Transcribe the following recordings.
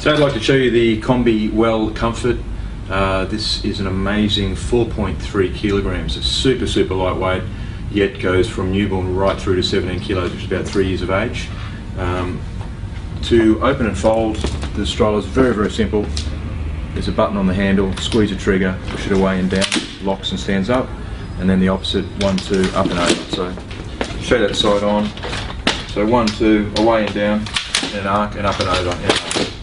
So I'd like to show you the Combi Well Comfort. This is an amazing 4.3 kilograms. It's super lightweight, yet goes from newborn right through to 17 kilos, which is about 3 years of age. To open and fold the stroller is very simple. There's a button on the handle, squeeze a trigger, push it away and down, locks and stands up, and then the opposite, 1, 2, up and over. So show that side on. So 1, 2, away and down, and an arc, and up and over. And up.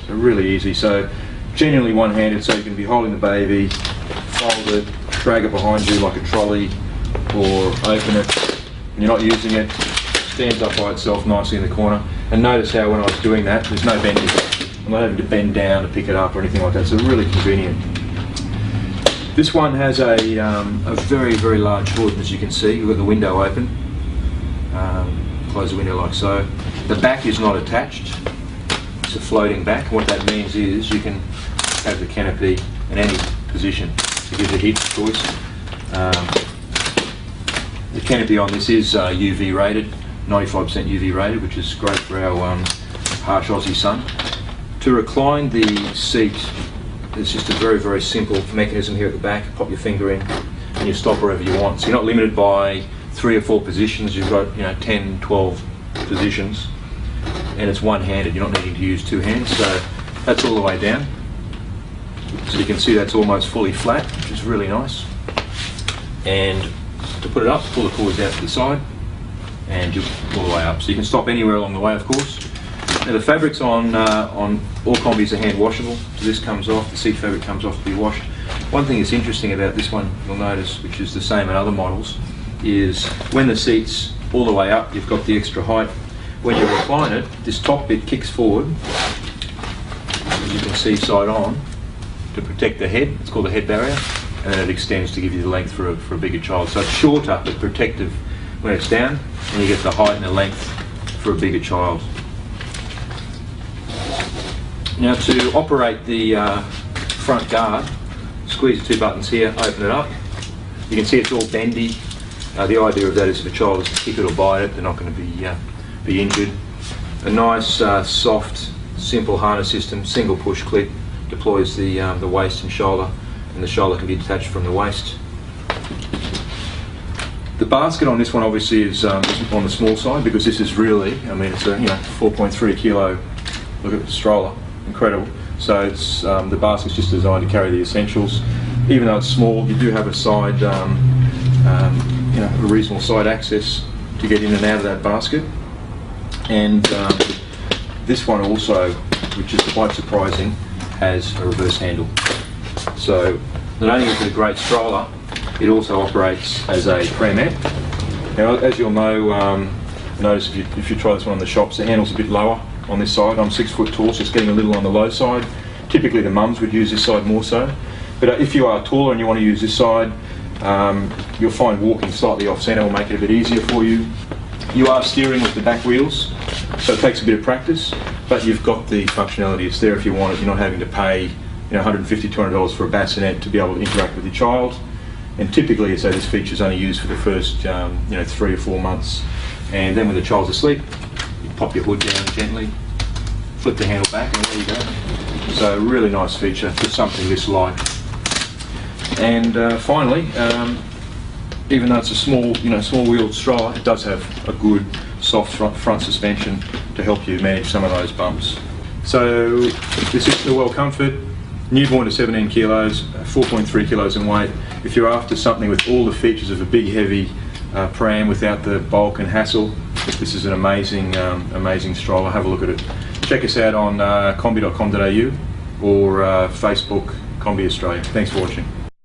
So really easy. So genuinely one-handed, so you can be holding the baby, fold it, drag it behind you like a trolley, or open it, and you're not using it, stands up by itself nicely in the corner. And notice how when I was doing that, there's no bending. I'm not having to bend down to pick it up or anything like that, so really convenient. This one has a very large hood, as you can see. You've got the window open. Close the window like so. The back is not attached. It's a floating back. What that means is you can have the canopy in any position. It gives you heaps of choice. The canopy on this is UV rated, 95% UV rated, which is great for our harsh Aussie sun. To recline the seat, there's just a very simple mechanism here at the back. Pop your finger in and you stop wherever you want. So you're not limited by 3 or 4 positions. You've got 10, 12 positions, and it's one-handed. You're not needing to use 2 hands. So that's all the way down. So you can see that's almost fully flat, which is really nice. And to put it up, pull the cords out to the side, and you pull the way up. So you can stop anywhere along the way, of course. Now the fabrics on all combis are hand washable. So this comes off, the seat fabric comes off to be washed. One thing that's interesting about this one, you'll notice, which is the same in other models, is when the seat's all the way up, you've got the extra height. When you recline it, this top bit kicks forward, as you can see side on, to protect the head. It's called the head barrier, and then it extends to give you the length for a bigger child. So it's shorter but protective when it's down, and you get the height and the length for a bigger child. Now to operate the front guard, squeeze the 2 buttons here, open it up. You can see it's all bendy. The idea of that is if a child is to kick it or bite it, they're not going to be injured. A nice, soft, simple harness system, single push clip, deploys the waist and shoulder, and the shoulder can be detached from the waist. The basket on this one obviously is on the small side, because this is really, it's a 4.3 kilo. Look at the stroller, incredible. So it's the basket's just designed to carry the essentials. Even though it's small, you do have a side, a reasonable side access to get in and out of that basket. And this one also, which is quite surprising, has a reverse handle. So not only is it a great stroller, it also operates as a pram-mat. Now, as you'll know, notice if you try this one on the shops, the handle's a bit lower on this side. I'm 6 foot tall, so it's getting a little on the low side. Typically the mums would use this side more so. But if you are taller and you want to use this side, you'll find walking slightly off centre will make it a bit easier for you. You are steering with the back wheels, so it takes a bit of practice, but you've got the functionality. It's there if you want it. You're not having to pay $150, $200 for a bassinet to be able to interact with your child. And typically, so this feature is only used for the first 3 or 4 months. And then when the child's asleep, you pop your hood down gently, flip the handle back, and there you go. So really nice feature for something this light. And finally, even though it's a small wheeled stroller, it does have a good soft front suspension to help you manage some of those bumps. So this is the Well Comfort, newborn to 17 kilos, 4.3 kilos in weight. If you're after something with all the features of a big heavy pram without the bulk and hassle, this is an amazing stroller. Have a look at it. Check us out on combi.com.au or Facebook Combi Australia. Thanks for watching.